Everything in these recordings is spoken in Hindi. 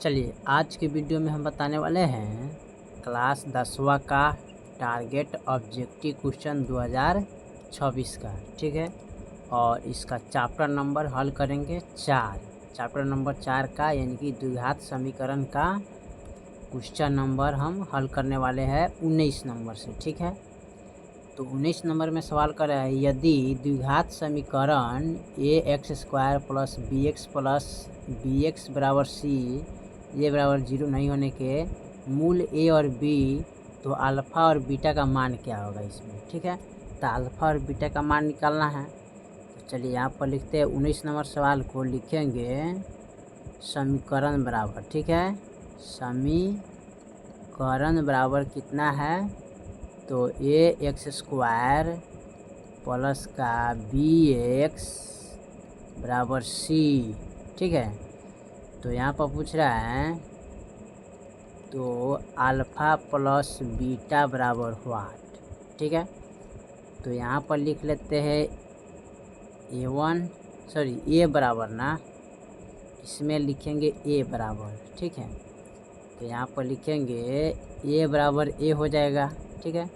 चलिए आज के वीडियो में हम बताने वाले हैं क्लास 10वां का टारगेट ऑब्जेक्टिव क्वेश्चन 2026 का, ठीक है। और इसका चैप्टर नंबर हल करेंगे 4, चैप्टर नंबर 4 का यानी कि द्विघात समीकरण का क्वेश्चन नंबर हम हल करने वाले हैं 19 नंबर से, ठीक है। तो 19 नंबर में सवाल कर रहा है, यदि द्विघात समीकरण ax² प्लस bx बराबर c ये बराबर 0 नहीं होने के मूल a और b, तो अल्फ़ा और बीटा का मान क्या होगा इसमें, ठीक है। तो अल्फ़ा और बीटा का मान निकालना है। तो चलिए यहाँ पर लिखते हैं 19 नंबर सवाल को लिखेंगे समीकरण बराबर, ठीक है। समीकरण बराबर कितना है, तो ax² प्लस का bx बराबर c, ठीक है। तो यहाँ पर पूछ रहा है तो अल्फ़ा प्लस बीटा बराबर व्हाट, ठीक है। तो यहाँ पर लिख लेते हैं a बराबर ना, इसमें लिखेंगे a बराबर, ठीक है। तो यहाँ पर लिखेंगे a बराबर a हो जाएगा, ठीक है।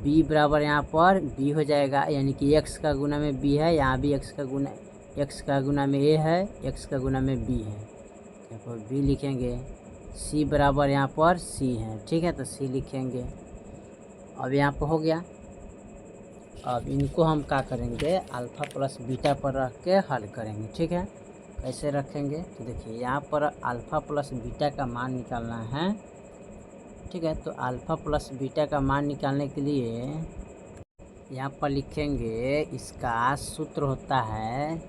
b बराबर यहाँ पर b हो जाएगा, यानी कि x का गुना में b है, यहाँ भी x का गुना में a है, x का गुना में b है, यहाँ पर b लिखेंगे। c बराबर यहाँ पर c है, ठीक है, तो c लिखेंगे। अब यहाँ पर हो गया। अब इनको हम क्या करेंगे, अल्फ़ा प्लस बीटा पर रख के हल करेंगे, ठीक है। कैसे रखेंगे, तो देखिए यहाँ पर अल्फ़ा प्लस बीटा का मान निकालना है, ठीक है। तो अल्फ़ा प्लस बीटा का मान निकालने के लिए यहाँ पर लिखेंगे, इसका सूत्र होता है,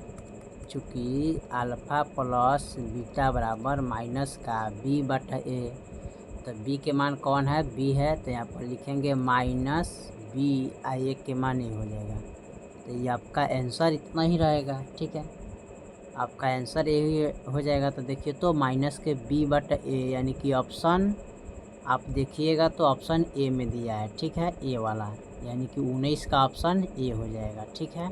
चूँकि अल्फ़ा प्लस बीटा बराबर माइनस का b बटा a, तो b के मान कौन है, b है, तो यहाँ पर लिखेंगे माइनस b, a के मान ही हो जाएगा। तो ये आपका आंसर इतना ही रहेगा, ठीक है। आपका आंसर यही हो जाएगा। तो देखिए तो माइनस के b बटा a, यानी कि ऑप्शन आप देखिएगा तो ऑप्शन ए में दिया है, ठीक है, ए वाला, यानी कि 19 का ऑप्शन ए हो जाएगा, ठीक है।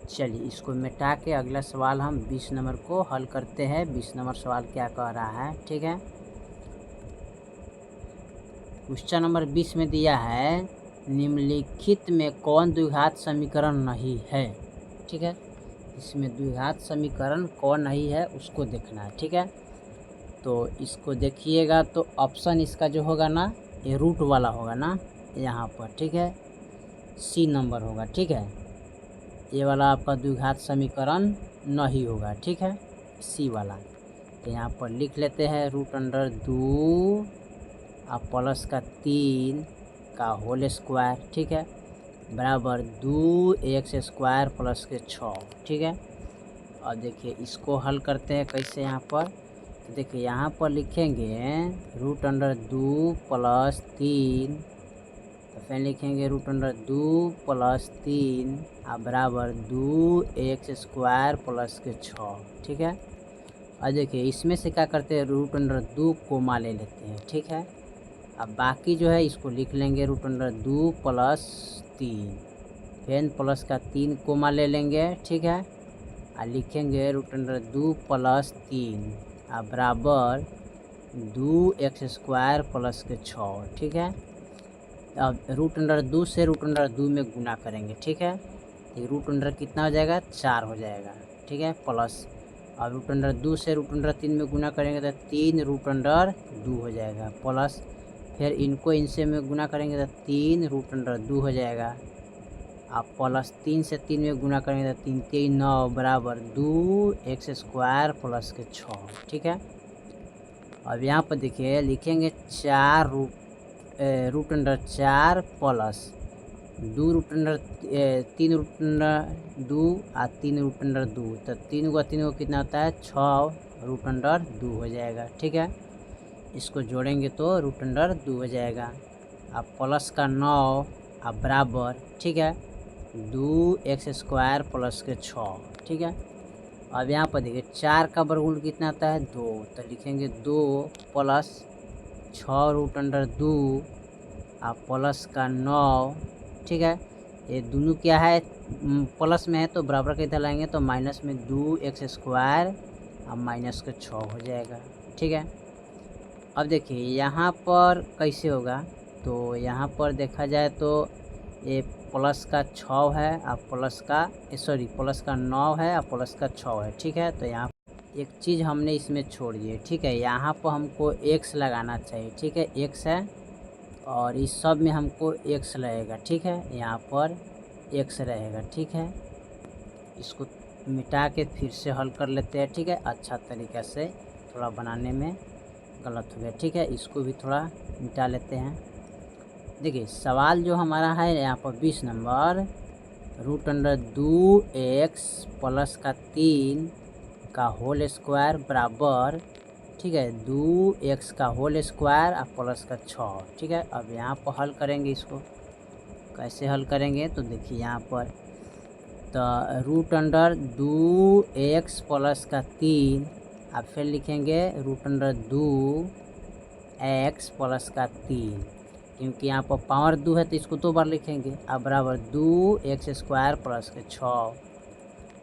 चलिए इसको मिटा के अगला सवाल हम 20 नंबर को हल करते हैं। 20 नंबर सवाल क्या कह रहा है, ठीक है। क्वेश्चन नंबर 20 में दिया है, निम्नलिखित में कौन द्विघात समीकरण नहीं है, ठीक है। इसमें द्विघात समीकरण कौन नहीं है उसको देखना है, ठीक है। तो इसको देखिएगा तो ऑप्शन इसका जो होगा ना, ये रूट वाला होगा ना यहाँ पर, ठीक है, सी नंबर होगा, ठीक है। ये वाला आपका द्विघात समीकरण नहीं होगा, ठीक है, सी वाला। तो यहाँ पर लिख लेते हैं √2 और प्लस का 3 का होल स्क्वायर, ठीक है, बराबर 2x² प्लस के 6, ठीक है। और देखिए इसको हल करते हैं कैसे, यहाँ पर देखिए यहाँ पर लिखेंगे √2 प्लस 3, तो फिर लिखेंगे √2 प्लस 3 और बराबर 2x² प्लस के 6, ठीक है। और देखिए इसमें से क्या करते हैं, √2 कोमा ले लेते हैं, ठीक है। अब बाकी जो है इसको लिख लेंगे √2 प्लस 3, फिर प्लस का 3 कोमा ले लेंगे, ठीक है, और लिखेंगे √2 प्लस 3 और बराबर 2x² प्लस के 6, ठीक है। अब √2 से √2 में गुना करेंगे, ठीक है। ये √2 कितना हो जाएगा, 4 हो जाएगा, ठीक है, प्लस अब √2 से √3 में गुना करेंगे तो 3 √2 हो जाएगा, प्लस फिर इनको इनसे में गुना करेंगे तो 3 √2 हो जाएगा। आप प्लस 3 से 3 में गुना करेंगे तो 3 3 9 बराबर 2x² प्लस के 6, ठीक है। अब यहाँ पर देखिए लिखेंगे 4 √4 प्लस 2 3 √2 और 3 √2, तो 3 को कितना होता है, 6 √2 हो जाएगा, ठीक है। इसको जोड़ेंगे तो √2 हो जाएगा। अब प्लस का 9 अब बराबर, ठीक है, 2x² प्लस के 6, ठीक है। अब यहाँ पर देखिए 4 का वर्गमूल कितना आता है, 2, तो लिखेंगे 2 प्लस 6 √2 और प्लस का 9, ठीक है। ये दोनों क्या है, प्लस में है तो बराबर के इधर लाएंगे तो माइनस में 2x² अब माइनस का 6 हो जाएगा, ठीक है। अब देखिए यहाँ पर कैसे होगा, तो यहाँ पर देखा जाए तो ये प्लस का 6 है और प्लस का 9 है और प्लस का 6 है, ठीक है। तो यहाँ एक चीज़ हमने इसमें छोड़ दी है, ठीक है। यहाँ पर हमको x लगाना चाहिए, ठीक है, x है और इस सब में हमको x रहेगा, ठीक है। यहाँ पर x रहेगा, ठीक है। इसको मिटा के फिर से हल कर लेते हैं, ठीक है। अच्छा तरीक़ा से, थोड़ा बनाने में गलत हो गया, ठीक है। इसको भी थोड़ा मिटा लेते हैं। देखिए सवाल जो हमारा है यहाँ पर 20 नंबर, √2x प्लस का 3 का होल स्क्वायर बराबर, ठीक है, 2x का होल स्क्वायर और प्लस का 6, ठीक है। अब यहाँ पर हल करेंगे, इसको कैसे हल करेंगे तो देखिए यहाँ पर तो √2x प्लस का 3, अब फिर लिखेंगे √2x प्लस का 3, क्योंकि यहाँ पर पावर 2 है तो इसको 2 बार लिखेंगे। अब बराबर 2x स्क्वायर प्लस के 6।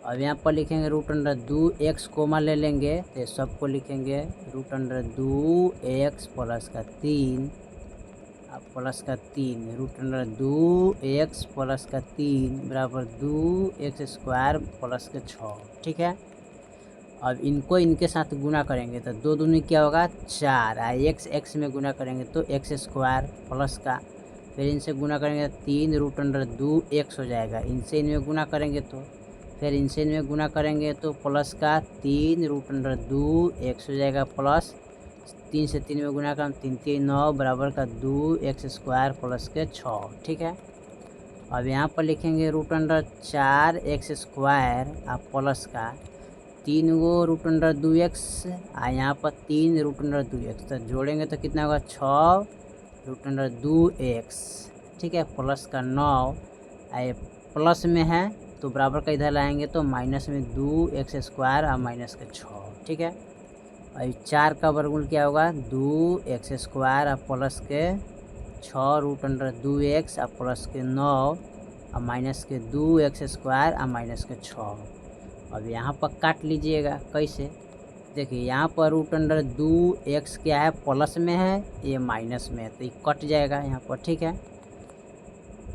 अब यहाँ पर लिखेंगे √2x कोमा ले लेंगे तो सबको लिखेंगे √2x प्लस का 3, अब प्लस का 3 √2x प्लस का 3 बराबर 2x स्क्वायर प्लस के 6, ठीक है। अब इनको इनके साथ गुना करेंगे तो 2 दूनी क्या होगा 4, x में गुना करेंगे तो x स्क्वायर प्लस का, फिर इनसे गुना करेंगे 3 √2x हो जाएगा। इनसे इनमें गुना करेंगे तो फिर इनसे इनमें गुना करेंगे तो प्लस का 3 √2x हो जाएगा, प्लस 3 से 3 में गुना करें 3 3 9 बराबर का 2x स्क्वायर प्लस के 6, ठीक है। अब यहाँ पर लिखेंगे √4x स्क्वायर और प्लस का 3 गो √2x और यहाँ पर 3 √2x, तो जोड़ेंगे तो कितना होगा 6 √2x, ठीक है, प्लस का 9, ये प्लस में है तो बराबर का इधर लाएंगे तो माइनस में 2x स्क्वायर और माइनस का 6, ठीक है। और 4 का वर्गमूल क्या होगा 2x स्क्वायर और प्लस के 6 √2x और प्लस के 9 और माइनस के 2x स्क्वायर और माइनस के 6। अब यहाँ पर काट लीजिएगा, कैसे देखिए यहाँ पर √2x क्या है प्लस में है, ये माइनस में है तो ये कट जाएगा यहाँ पर, ठीक है।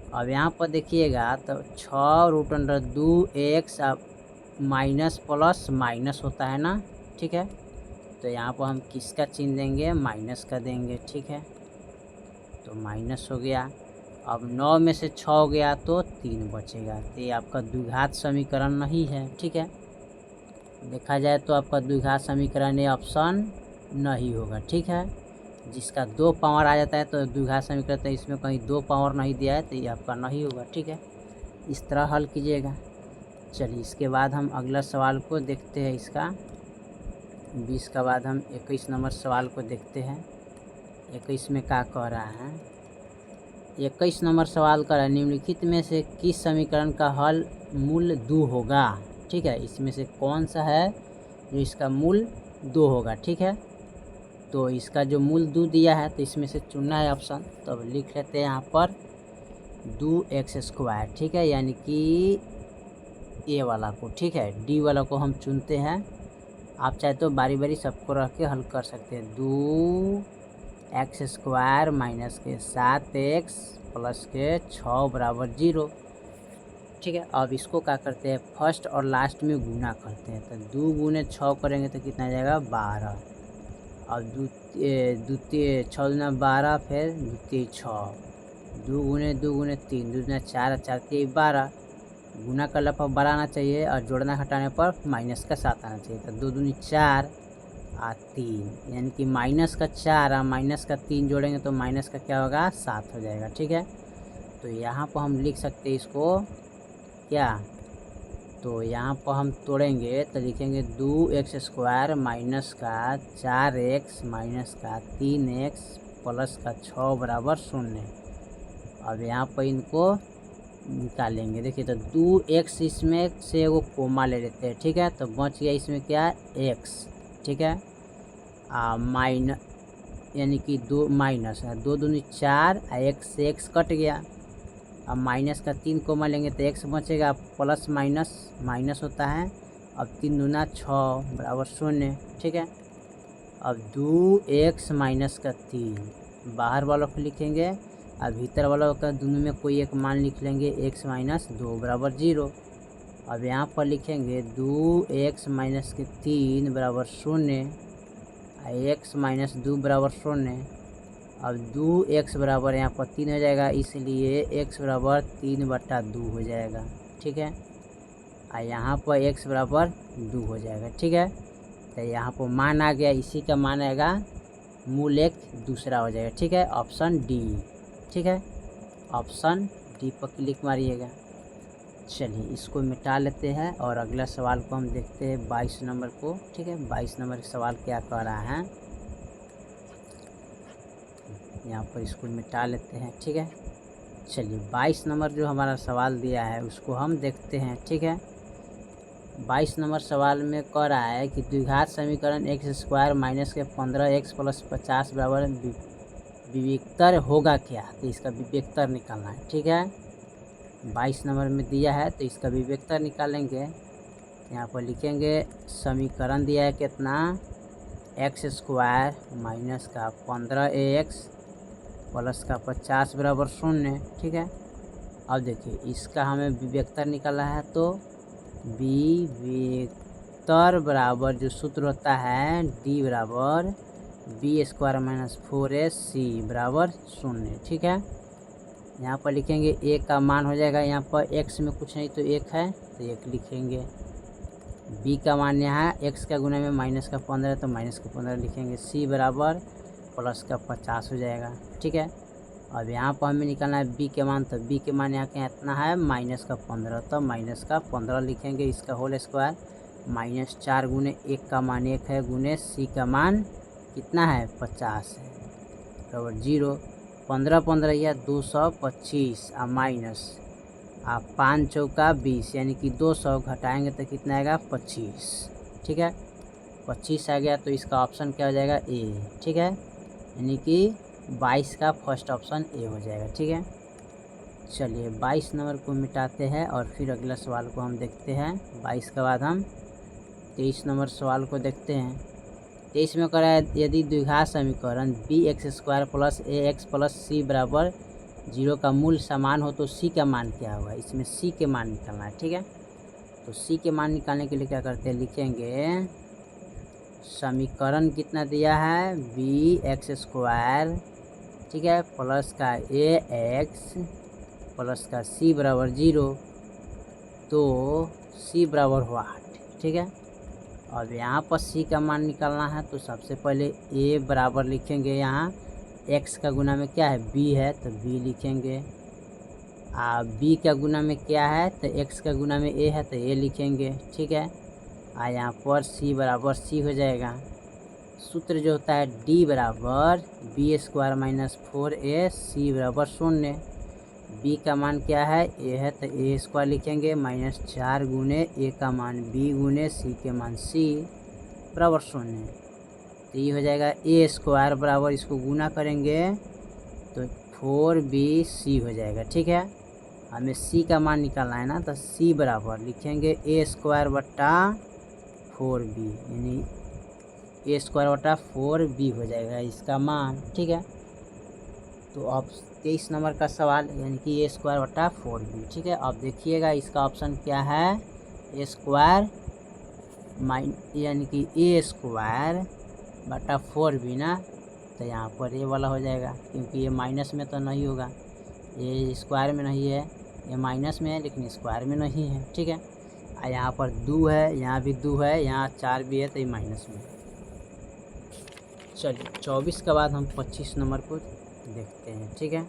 अब यहाँ पर देखिएगा तो 6 √2x माइनस प्लस माइनस होता है ना, ठीक है। तो यहाँ पर हम किसका चिन्ह देंगे, माइनस का देंगे, ठीक है। तो माइनस हो गया। अब 9 में से 6 हो गया तो 3 बचेगा, तो ये आपका द्विघात समीकरण नहीं है, ठीक है। देखा जाए तो आपका द्विघात समीकरण ये ऑप्शन नहीं होगा, ठीक है। जिसका 2 पावर आ जाता है तो द्विघात समीकरण, तो इसमें कहीं 2 पावर नहीं दिया है तो ये आपका नहीं होगा, ठीक है। इस तरह हल कीजिएगा। चलिए इसके बाद हम अगला सवाल को देखते हैं। इसका 20 का बाद हम 21 नंबर सवाल को देखते हैं। 21 में क्या कह रहा है, 21 नंबर सवाल कर रहा है निम्नलिखित में से किस समीकरण का हल मूल 2 होगा, ठीक है। इसमें से कौन सा है जो इसका मूल 2 होगा, ठीक है। तो इसका जो मूल 2 दिया है तो इसमें से चुनना है ऑप्शन, तो अब लिख लेते हैं यहाँ पर 2x स्क्वायर, ठीक है, यानी कि ए वाला को, ठीक है। डी वाला को हम चुनते हैं। आप चाहे तो बारी बारी सबको रख के हल कर सकते हैं। 2x स्क्वायर माइनस के 7x प्लस के 6 बराबर 0, ठीक है। अब इसको क्या करते हैं फर्स्ट और लास्ट में गुना करते हैं, तो 2 गुने 6 करेंगे तो कितना जाएगा 12। अब द्वितीय 6 दूना 12, फिर द्वितीय 6, 2 गुने 3, 2 दूना 4, 4 3 12, गुना करने पर 12 आना चाहिए और जोड़ना घटाने पर माइनस का 7 आना चाहिए। तो 2 दूनी 4 और 3, यानी कि माइनस का 4 और माइनस का 3 जोड़ेंगे तो माइनस का क्या होगा 7 हो जाएगा, ठीक है। तो यहाँ पर हम लिख सकते हैं इसको क्या, तो यहाँ पर हम तोड़ेंगे तो लिखेंगे 2x स्क्वायर माइनस का 4x माइनस का 3x प्लस का 6 बराबर 0। अब यहाँ पर इनको निकालेंगे। देखिए तो 2x इसमें से वो कोमा ले लेते हैं, ठीक है। तो बच गया इसमें क्या x, ठीक है, यानी कि 2 माइनस है, 2 दूनी 4 x से x कट गया। अब माइनस का 3 कोमा लेंगे तो x बचेगा, प्लस माइनस माइनस होता है अब 3 दूना 6 बराबर 0, ठीक है। अब 2x माइनस का 3 बाहर वालों को लिखेंगे, अब भीतर वालों का दोनों में कोई एक मान लिख लेंगे, x माइनस 2 बराबर 0। अब यहाँ पर लिखेंगे 2x माइनस के 3 बराबर 0, x माइनस 2 बराबर 0। अब 2x बराबर यहाँ पर 3 हो जाएगा, इसलिए x बराबर 3/2 हो जाएगा, ठीक है। और यहाँ पर x बराबर 2 हो जाएगा, ठीक है। तो यहाँ पर मान आ गया, इसी का मान आएगा मूल एक दूसरा हो जाएगा, ठीक है। ऑप्शन डी, ठीक है। ऑप्शन डी पर क्लिक मारिएगा। चलिए इसको मिटा लेते हैं और अगला सवाल को हम देखते हैं 22 नंबर को, ठीक है। 22 नंबर का सवाल क्या कह रहा है, यहाँ पर इसको मिटा लेते हैं, ठीक है। चलिए 22 नंबर जो हमारा सवाल दिया है उसको हम देखते हैं, ठीक है। 22 नंबर सवाल में कह रहा है कि द्विघात समीकरण x² माइनस के 15x प्लस 50 बराबर विवेकतर होगा क्या। तो इसका विवेकतर निकालना है, ठीक है। 22 नंबर में दिया है तो इसका विवेकतर निकालेंगे। यहाँ पर लिखेंगे समीकरण दिया है कितना, x² माइनस का 15x प्लस का 50 बराबर 0, ठीक है। अब देखिए इसका हमें विवेकतर निकाला है, तो विवेकतर बराबर जो सूत्र होता है d बराबर b² माइनस 4ac बराबर 0, ठीक है। यहाँ पर लिखेंगे a का मान हो जाएगा, यहाँ पर x में कुछ नहीं तो 1 है तो 1 लिखेंगे। b का मान यहाँ x का गुना में माइनस का 15 तो माइनस का 15 लिखेंगे। c बराबर प्लस का 50 हो जाएगा, ठीक है। अब यहाँ पर हमें निकालना है b के मान, तो b के मान यहाँ के इतना है माइनस का 15, तो माइनस का 15 लिखेंगे। इसका होल स्क्वायर माइनस 4 गुने 1 का मान 1 है गुने c का मान कितना है 50 है बराबर 0। 15 15 या 225 और माइनस 5 चौका 20 यानी कि 200 घटाएंगे तो कितना आएगा 25, ठीक है। 25 आ गया तो इसका ऑप्शन क्या हो जाएगा ए, ठीक है। यानी कि 22 का फर्स्ट ऑप्शन ए हो जाएगा, ठीक है। चलिए 22 नंबर को मिटाते हैं और फिर अगला सवाल को हम देखते हैं। 22 के बाद हम 23 नंबर सवाल को देखते हैं। 23 में कह रहा है यदि द्विघात समीकरण bx² plus ax plus c बराबर 0 का मूल समान हो तो c का मान क्या होगा। इसमें c के मान निकालना है, ठीक है। तो c के मान निकालने के लिए क्या करते हैं, लिखेंगे समीकरण कितना दिया है bx², ठीक है, प्लस का ax प्लस का c बराबर 0, तो c बराबर 8, ठीक है। अब यहाँ पर c का मान निकालना है तो सबसे पहले a बराबर लिखेंगे, यहाँ x का गुना में क्या है b है तो b लिखेंगे, b का गुना में क्या है तो x का गुना में a है तो a लिखेंगे, ठीक है। यहाँ पर c बराबर c हो जाएगा। सूत्र जो होता है d बराबर b² माइनस 4ac बराबर 0। b का मान क्या है a है तो a² लिखेंगे माइनस 4 गुने a का मान b गुने c के मान c बराबर 0। तो ये हो जाएगा a² बराबर, इसको गुना करेंगे तो 4bc हो जाएगा, ठीक है। हमें c का मान निकालना है ना, तो c बराबर लिखेंगे a² बटा 4b, यानी a² बटा 4b हो जाएगा इसका मान, ठीक है। तो अब 23 नंबर का सवाल यानी कि a² बटा 4b, ठीक है। अब देखिएगा इसका ऑप्शन क्या है, a² यानी कि a² बटा 4b ना, तो यहाँ पर ये वाला हो जाएगा क्योंकि ये माइनस में तो नहीं होगा, ये स्क्वायर में नहीं है, ये माइनस में है लेकिन स्क्वायर में नहीं है, ठीक है। और यहाँ पर 2 है, यहाँ भी 2 है, यहाँ 4 भी है तो ये माइनस में है। चलिए 24 के बाद हम 25 नंबर को देखते हैं, ठीक है।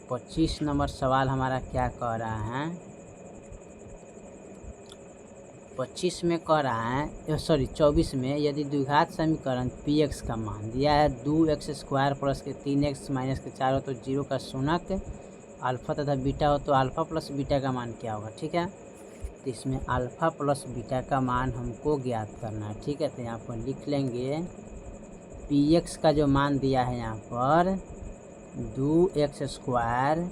25 नंबर सवाल हमारा क्या कह रहा है, 25 में कह रहा है 24 में यदि द्विघात समीकरण px का मान दिया है 2x² प्लस के 3x माइनस के 4 हो तो 0 का शून्यक अल्फ़ा तथा बीटा हो तो अल्फ़ा प्लस बीटा का मान क्या होगा, ठीक है। तो इसमें अल्फ़ा प्लस बीटा का मान हमको ज्ञात करना है, ठीक है। तो यहाँ पर लिख लेंगे px का जो मान दिया है यहाँ पर 2x²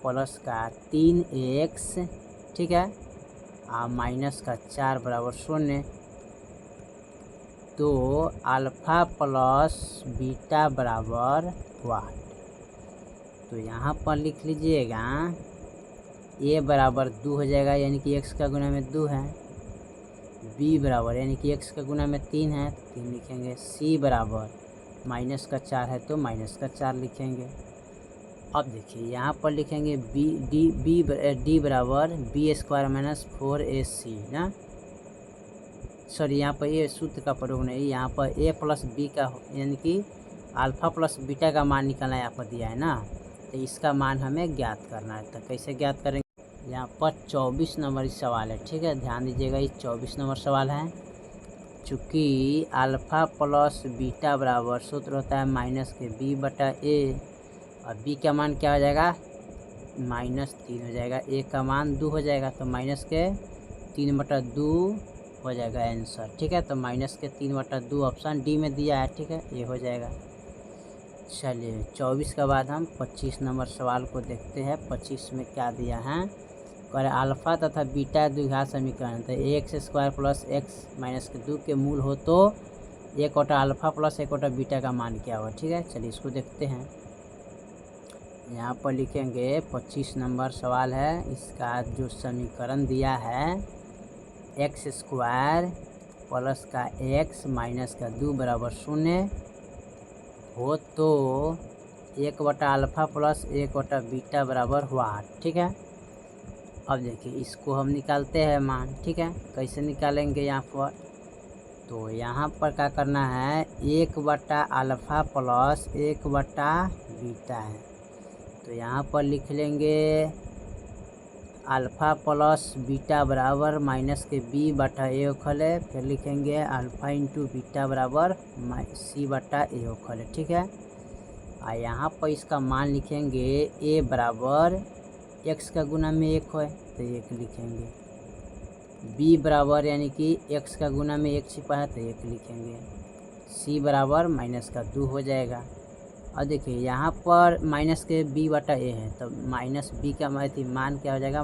प्लस का 3x, ठीक है, माइनस का 4 बराबर 0, तो अल्फ़ा प्लस बीटा बराबर 1। तो यहाँ पर लिख लीजिएगा ए बराबर 2 हो जाएगा, यानी कि x का गुना में 2 है। b बराबर यानी कि x का गुना में 3 है, 3 लिखेंगे। c बराबर माइनस का 4 है तो माइनस का 4 लिखेंगे। अब देखिए यहाँ पर लिखेंगे डी बराबर बी स्क्वायर माइनस 4ac ना, सॉरी यहाँ पर ये सूत्र का प्रयोग नहीं, यहाँ पर a प्लस बी का यानी कि अल्फ़ा प्लस बीटा का मान निकालना यहाँ पर दिया है ना, तो इसका मान हमें ज्ञात करना है। तो कैसे ज्ञात करेंगे, यहाँ पर 24 नंबर सवाल है, ठीक है, ध्यान दीजिएगा। ये 24 नंबर सवाल है। चूँकि अल्फ़ा प्लस बीटा बराबर सूत्र होता है माइनस के b बटा a, और b का मान क्या हो जाएगा, -3 हो जाएगा, a का मान 2 हो जाएगा, तो माइनस के 3 बटा 2 हो जाएगा आंसर, ठीक है। तो माइनस के 3 बटा 2 ऑप्शन डी में दिया है, ठीक है, ये हो जाएगा। चलिए 24 के बाद हम 25 नंबर सवाल को देखते हैं। 25 में क्या दिया है, कर अल्फ़ा तथा बीटा द्विघात समीकरण, तो x square plus x minus के 2 के मूल हो तो एक कोटा अल्फ़ा प्लस एक कोटा बीटा का मान क्या होगा, ठीक है। चलिए इसको देखते हैं। यहाँ पर लिखेंगे 25 नंबर सवाल है, इसका जो समीकरण दिया है एक्स स्क्वायर प्लस का एक्स माइनस का 2 बराबर 0 हो तो एक बटा अल्फ़ा प्लस एक बटा बीटा बराबर 1, ठीक है। अब देखिए इसको हम निकालते हैं मान, ठीक है। कैसे निकालेंगे यहाँ पर, तो यहाँ पर क्या करना है, एक बटा अल्फ़ा प्लस एक बटा बीटा है, तो यहाँ पर लिख लेंगे अल्फ़ा प्लस बीटा बराबर माइनस के b बटा a होखल है, फिर लिखेंगे अल्फ़ा इंटू बीटा बराबर c बटा a होखल है, ठीक है। और यहाँ पर इसका मान लिखेंगे a बराबर x का गुना में 1 है तो 1 लिखेंगे, b बराबर यानी कि x का गुना में 1 छिपा है तो 1 लिखेंगे, c बराबर माइनस का 2 हो जाएगा। और देखिए यहाँ पर माइनस के b बटा a है, तो माइनस b का मान क्या हो जाएगा,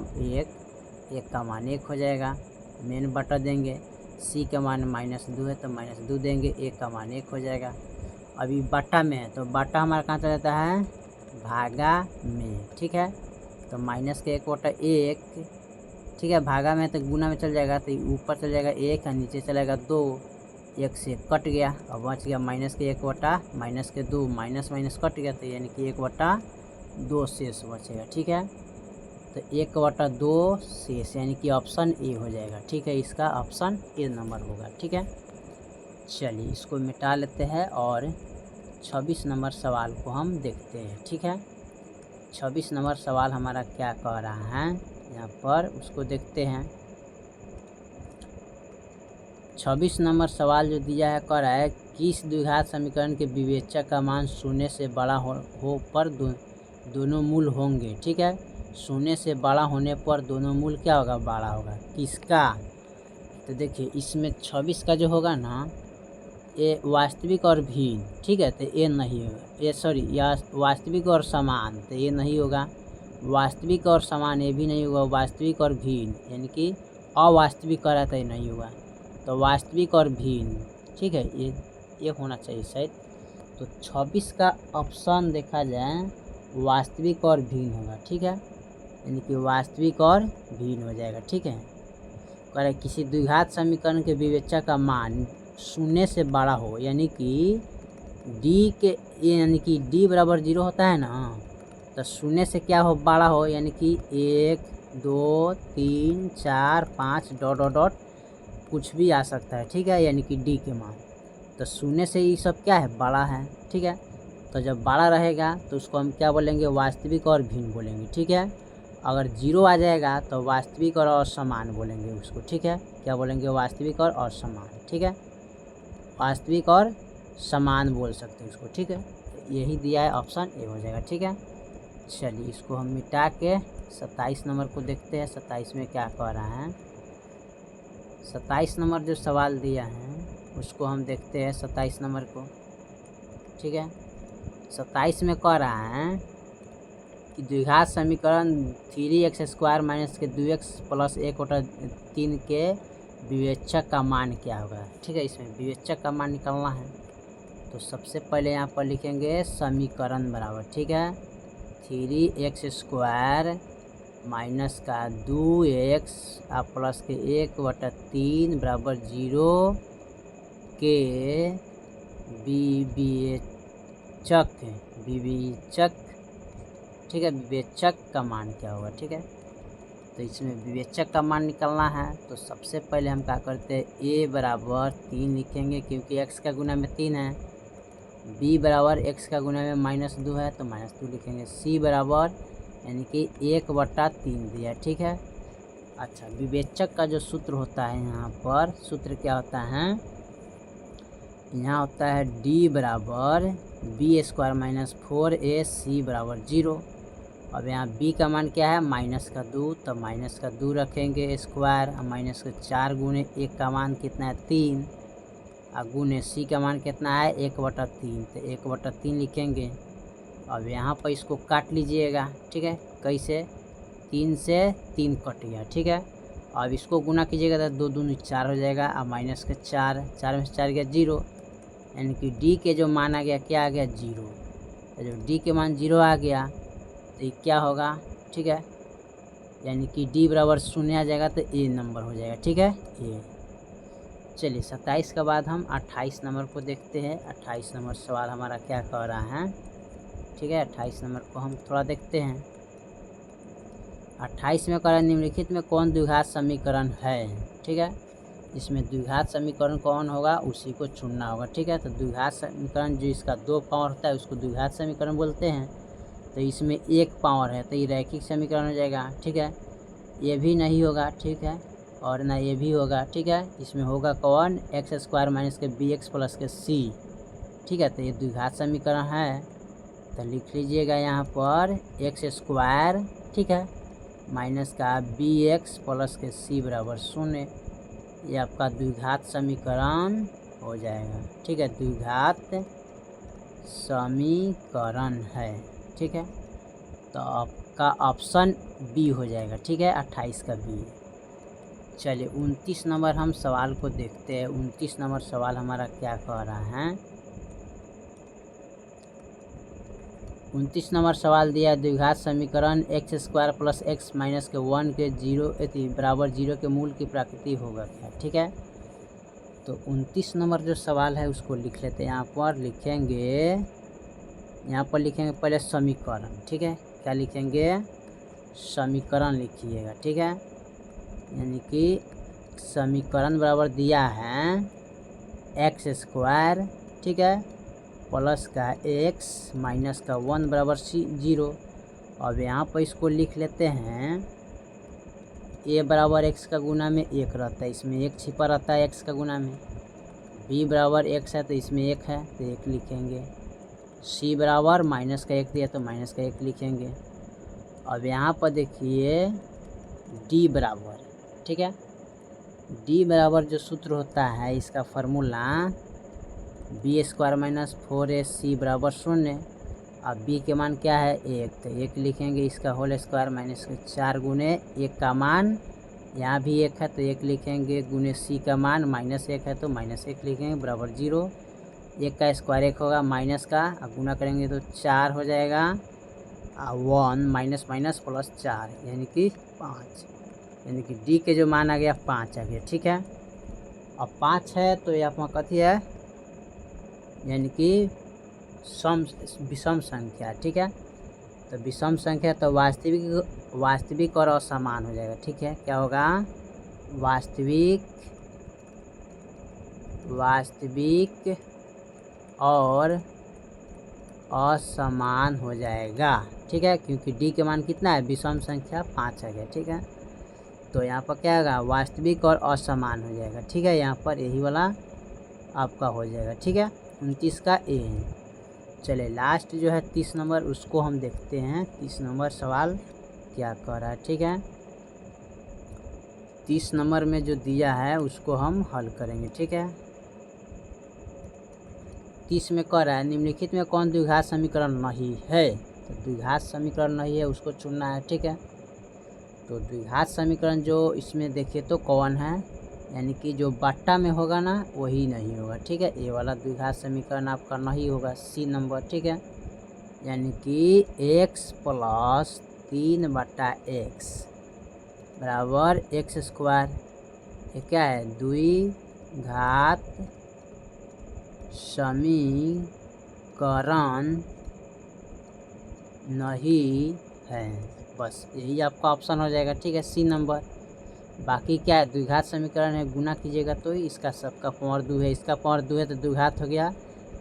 1 का मान 1 हो जाएगा, मेन बटा देंगे। c का मान -2 है तो -2 देंगे, a का मान 1 हो जाएगा। अभी बटा में है तो बटा हमारा कहाँ चला जाता है, भागा में, ठीक है। तो माइनस के 1 बटा 1, ठीक है, भागा में तो गुना में चल जाएगा, तो ऊपर चल जाएगा 1 और नीचे चलेगा 2, 1 से कट गया और बच गया माइनस के 1 बटा माइनस के 2, माइनस माइनस कट गया, तो यानी कि 1 बटा 2 शेष बचेगा, ठीक है। तो 1 बटा 2 शेष यानी कि ऑप्शन ए हो जाएगा, ठीक है, इसका ऑप्शन ए नंबर होगा, ठीक है। चलिए इसको मिटा लेते हैं और 26 नंबर सवाल को हम देखते हैं, ठीक है। 26 नंबर सवाल हमारा क्या कह रहा है यहाँ पर, उसको देखते हैं। 26 नंबर सवाल जो दिया है कह रहा है किस द्विघात समीकरण के विवेचक का मान 0 से बड़ा हो पर दोनों मूल होंगे, ठीक है। 0 से बड़ा होने पर दोनों मूल क्या होगा, बड़ा होगा, किसका। तो देखिए इसमें 26 का जो होगा ना, ये वास्तविक और भिन्न, ठीक है, तो ये नहीं होगा, ये सॉरी या वास्तविक और समान, तो ये नहीं होगा। वास्तविक और समान ये भी नहीं होगा। वास्तविक और भिन्न यानी कि अवास्तविक करा तो ये नहीं होगा, तो वास्तविक और भिन्न, ठीक है, ये होना चाहिए शायद। तो 26 का ऑप्शन देखा जाए वास्तविक और भिन्न होगा, ठीक है, यानी कि वास्तविक और भिन्न हो जाएगा, ठीक है। कह रहे किसी द्विघात समीकरण के विवेचक का मान 0 से बड़ा हो, यानी कि d बराबर 0 होता है ना, तो 0 से क्या हो, बड़ा हो, यानी कि 1 2 3 4 5 डॉट डॉट डॉट कुछ भी आ सकता है, ठीक है, यानी कि d के मान। तो 0 से ये सब क्या है, बड़ा है, ठीक है। तो जब बड़ा रहेगा तो उसको हम क्या बोलेंगे, वास्तविक और भिन्न बोलेंगे, ठीक है। अगर 0 आ जाएगा तो वास्तविक और असमान बोलेंगे उसको, ठीक है। क्या बोलेंगे, वास्तविक और असमान, ठीक है, वास्तविक और समान बोल सकते हैं उसको, ठीक है। यही दिया है, ऑप्शन ए हो जाएगा, ठीक है। चलिए इसको हम मिटा के 27 नंबर को देखते हैं। 27 में क्या कह रहा है, 27 नंबर जो सवाल दिया है उसको हम देखते हैं 27 नंबर को, ठीक है। 27 में कह रहा है द्विघात समीकरण 3x² माइनस के 2x प्लस 1/3 के विवेचक का मान क्या होगा। ठीक है, इसमें विवेचक का मान निकालना है। तो सबसे पहले यहाँ पर लिखेंगे समीकरण बराबर, ठीक है, 3x² माइनस का 2x प्लस के 1/3 बराबर 0 के विवेचक, ठीक है, विवेचक का मान क्या होगा। ठीक है, तो इसमें विवेचक का मान निकालना है। तो सबसे पहले हम क्या करते हैं, a बराबर 3 लिखेंगे क्योंकि x का गुना में 3 है, b बराबर x का गुना में -2 है तो -2 लिखेंगे, c बराबर यानी कि 1/3 दिया। ठीक है, अच्छा, विवेचक का जो सूत्र होता है यहाँ पर, सूत्र क्या होता है, यहाँ होता है d बराबर b² माइनस 4ac बराबर 0। अब यहाँ b का मान क्या है, -2, तो -2 रखेंगे स्क्वायर, और -4 गुने 1 का मान कितना है 3, और गुने c का मान कितना है 1/3, तो 1/3 लिखेंगे। अब यहाँ पर इसको काट लीजिएगा। ठीक है, कैसे, 3 से 3 कट गया। ठीक है, अब इसको गुना कीजिएगा तो 2 दूनी 4 हो जाएगा, और माइनस के 4, 4 में से 4 गया 0, यानी कि d के जो मान आ गया क्या आ गया 0। तो जब d के मान 0 आ गया तो ये क्या होगा, ठीक है, यानी कि d बराबर 0 आ जाएगा तो a नंबर हो जाएगा। ठीक है, a। चलिए 27 के बाद हम 28 नंबर को देखते हैं। 28 नंबर सवाल हमारा क्या कह रहा है। ठीक है, 28 नंबर को हम थोड़ा देखते हैं। 28 में कह रहा है निम्नलिखित में कौन द्विघात समीकरण है। ठीक है, इसमें द्विघात समीकरण कौन होगा उसी को चुनना होगा। ठीक है, तो द्विघात समीकरण जो इसका 2 पावर होता है उसको द्विघात समीकरण बोलते हैं। तो इसमें 1 पावर है तो ये रैखिक समीकरण हो जाएगा। ठीक है, ये भी नहीं होगा। ठीक है, और ना ये भी होगा। ठीक है, इसमें होगा कौन, x² माइनस के bx प्लस के c। ठीक है, तो ये द्विघात समीकरण है। तो लिख लीजिएगा यहाँ पर x², ठीक है, माइनस का bx प्लस के c बराबर 0। ये आपका द्विघात समीकरण हो जाएगा। ठीक है, द्विघात समीकरण है। ठीक है, तो आपका ऑप्शन बी हो जाएगा। ठीक है, 28 का बी। चलिए 29 नंबर हम सवाल को देखते हैं। 29 नंबर सवाल हमारा क्या कह रहा है। 29 नंबर सवाल दिया है द्विघात समीकरण x² प्लस x माइनस के 1 के 0 बराबर 0 के मूल की प्रकृति होगा क्या। ठीक है, तो 29 नंबर जो सवाल है उसको लिख लेते हैं। यहाँ पर लिखेंगे पहले समीकरण। ठीक है, क्या लिखेंगे, समीकरण लिखिएगा। ठीक है, यानी कि समीकरण बराबर दिया है x², ठीक है, प्लस का x माइनस का 1 बराबर 0। अब यहाँ पर इसको लिख लेते हैं, a बराबर x का गुना में 1 रहता है, इसमें 1 छिपा रहता है x का गुना में। b बराबर x है तो इसमें 1 है तो 1 लिखेंगे। c बराबर माइनस का 1 दिया तो माइनस का 1 लिखेंगे। अब यहाँ पर देखिए d बराबर, ठीक है, d बराबर जो सूत्र होता है इसका फार्मूला b² माइनस 4ac बराबर 0। अब b के मान क्या है 1, तो 1 लिखेंगे। इसका होल स्क्वायर माइनस 4 गुने 1 का मान, यहाँ भी 1 है तो 1 लिखेंगे, गुने c का मान -1 है तो -1 लिखेंगे बराबर 0। 1 का स्क्वायर 1 होगा, माइनस का अब गुना करेंगे तो 4 हो जाएगा, 1 माइनस माइनस प्लस 4 यानी कि 5, यानी कि d के जो मान आ गया 5 आ गया। ठीक है, अब 5 है तो ये आपका कथी है, यानी कि विषम संख्या। ठीक है, तो विषम संख्या तो वास्तविक और असमान हो जाएगा। ठीक है, क्या होगा, वास्तविक और असमान हो जाएगा। ठीक है, क्योंकि d के मान कितना है, विषम संख्या 5 आ गया। ठीक है, तो यहाँ पर क्या होगा, वास्तविक और असमान हो जाएगा। ठीक है, यहाँ पर यही वाला आपका हो जाएगा। ठीक है, 29 का ए है। चले लास्ट जो है 30 नंबर उसको हम देखते हैं। 30 नंबर सवाल क्या कह रहा है। ठीक है, 30 नंबर में जो दिया है उसको हम हल करेंगे। ठीक है, 30 में कह रहा है निम्नलिखित में कौन द्विघात समीकरण नहीं है। तो द्विघात समीकरण नहीं है, उसको चुनना है। ठीक है, तो द्विघात समीकरण जो इसमें देखिए तो कौन है, यानी कि जो बट्टा में होगा ना वही नहीं होगा। ठीक है, ये वाला द्विघात समीकरण आपका नहीं होगा, सी नंबर। ठीक है, यानी कि x प्लस 3/x बराबर एक्स स्क्वायर, ये क्या है, द्विघात समीकरण नहीं है। बस यही आपका ऑप्शन हो जाएगा। ठीक है, सी नंबर। बाकी क्या है, द्विघात समीकरण है, गुना कीजिएगा तो इसका सबका पावर 2 है, इसका पावर 2 है तो द्विघात हो गया,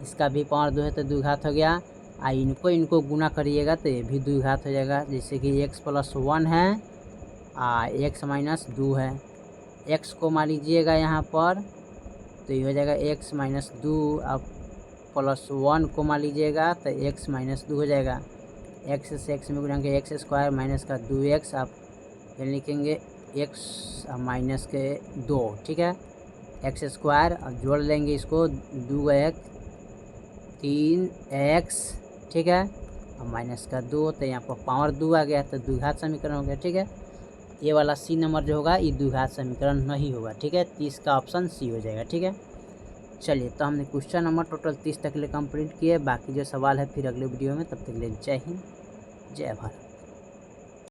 इसका भी पावर 2 है तो द्विघात हो गया। इनको गुना करिएगा तो ये भी द्विघात हो जाएगा। जैसे कि x + 1 है, x - 2 है। x को मान लीजिएगा यहाँ पर, तो ये हो जाएगा x - 2। अब +1 को मान लीजिएगा तो x - 2 हो जाएगा। x से x में गुणा के x² माइनस का 2x, आप ये लिखेंगे x - 2। ठीक है, x², अब जोड़ लेंगे इसको, 2 1 3x। ठीक है, और माइनस का 2, तो यहाँ पर पावर 2 आ गया, तो द्विघात समीकरण हो गया। ठीक है, ये वाला सी नंबर जो होगा ये द्विघात समीकरण नहीं होगा। ठीक है, 30 का ऑप्शन सी हो जाएगा। ठीक है, चलिए तो हमने क्वेश्चन नंबर टोटल 30 तक के लिए कंप्लीट किए। बाकी जो सवाल है फिर अगले वीडियो में, तब तक के लिए जय हिंद, जय भारत।